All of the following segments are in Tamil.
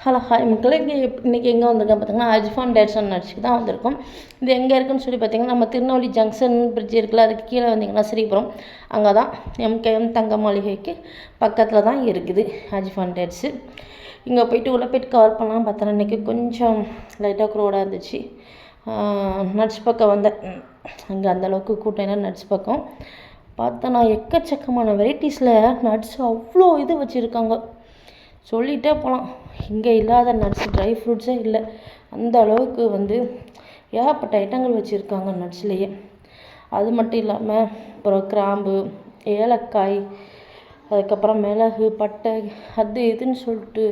ஹலோ ஹாய் மக்களே, இன்றைக்கி எங்கே வந்திருக்கோம் பார்த்தீங்கன்னா அஜ்ஃபான் டேட்ஸ் அண்ட் நட்ஸுக்கு தான் வந்திருக்கோம். இது எங்கே இருக்குன்னு சொல்லி பார்த்தீங்கன்னா நம்ம திருநெல்வேலி ஜங்ஷன் பிரிட்ஜ் இருக்குல்ல, அதுக்கு கீழே வந்தீங்கன்னா ஸ்ரீபுரம், அங்கே தான் எம்கேஎம் தங்க மாளிகைக்கு பக்கத்தில் தான் இருக்குது அஜ்ஃபான் டேட்ஸு. இங்கே போயிட்டு உள்ளே போய்ட்டு கவர் பண்ணலாம் பார்த்தேன். இன்றைக்கி கொஞ்சம் லைட்டாக க்ரௌடாக இருந்துச்சு. நட்ஸ் பக்கம் வந்தேன். அங்கே அந்தளவுக்கு கூட்டம் இல்லை. நட்ஸ் பக்கம் பார்த்தா நான் எக்கச்சக்கமான வெரைட்டிஸில் நட்ஸ் அவ்வளோ இது வச்சுருக்காங்க, சொல்லிகிட்டே போகலாம். இங்கே இல்லாத நட்ஸ் ட்ரை ஃப்ரூட்ஸே இல்லை. அந்த அளவுக்கு ஏகப்பட்ட ஐட்டங்கள் வச்சுருக்காங்க நட்ஸ்லேயே. அது மட்டும் இல்லாமல் அப்புறம் கிராம்பு, ஏலக்காய், அதுக்கப்புறம் மிளகு, பட்டை, அது இதுன்னு சொல்லிட்டு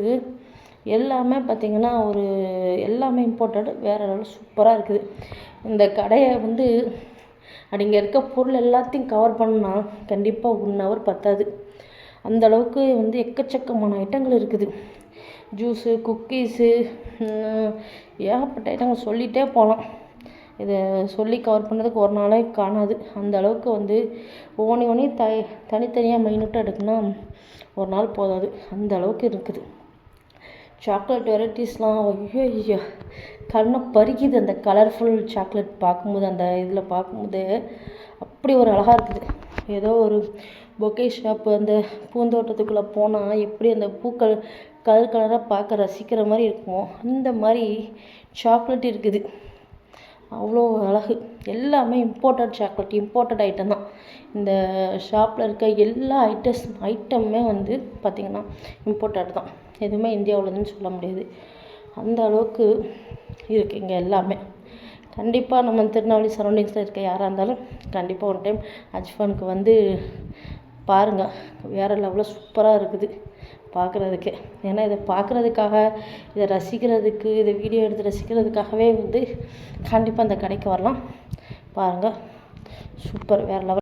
எல்லாமே பார்த்திங்கன்னா எல்லாமே இம்போர்ட்டடு வேறு லெவல் சூப்பராக இருக்குது. இந்த கடையை இங்கே இருக்க பொருள் எல்லாத்தையும் கவர் பண்ணால் கண்டிப்பாக 1 ஹவர் பத்தாது. அந்தளவுக்கு எக்கச்சக்கமான ஐட்டங்கள் இருக்குது. ஜூஸு, குக்கீஸு, ஏகப்பட்ட ஐட்டங்கள் சொல்லிகிட்டே போகலாம். இதை சொல்லி கவர் பண்ணுறதுக்கு ஒரு நாளே காணாது. அந்த அளவுக்கு ஒவ்வொன்றி தனித்தனியாக மைனூட்டாக எடுக்கணும், ஒரு நாள் போதாது. அந்த அளவுக்கு இருக்குது. சாக்லேட் வெரைட்டிஸ்லாம் ஐயோ கண்ணை பறிக்குது. அந்த கலர்ஃபுல் சாக்லேட் பார்க்கும்போது, அந்த இதில் பார்க்கும்போது அப்படி ஒரு அழகாக இருக்குது. ஏதோ ஒரு பொக்கே ஷாப்பு, அந்த பூந்தோட்டத்துக்குள்ளே போனால் எப்படி அந்த பூக்கள் கலர் கலராக பார்க்க ரசிக்கிற மாதிரி இருக்குமோ அந்த மாதிரி சாக்லேட் இருக்குது. அவ்வளோ அழகு. எல்லாமே இம்போர்ட்டட் சாக்லேட், இம்போர்ட்டட் ஐட்டம் தான். இந்த ஷாப்பில் இருக்க எல்லா ஐட்டமுமே பார்த்திங்கன்னா இம்போர்ட்டட் தான். எதுவுமே இந்தியாவிலன்னு சொல்ல முடியாது. அந்த அளவுக்கு இருக்குது இங்கே எல்லாமே. கண்டிப்பாக நம்ம திருநெல்வேலி சரௌண்டிங்ஸில் இருக்க யாராக இருந்தாலும் கண்டிப்பாக ஒரு டைம் அஜ்ஃபானுக்கு பாருங்கள். வேறு லெவலில் சூப்பராக இருக்குது பார்க்குறதுக்கு. ஏன்னா இதை பார்க்குறதுக்காக, இதை ரசிக்கிறதுக்கு, இதை வீடியோ எடுத்து ரசிக்கிறதுக்காகவே கண்டிப்பாக அந்த கடைக்கு வரலாம். பாருங்கள், சூப்பர், வேறு லெவல்.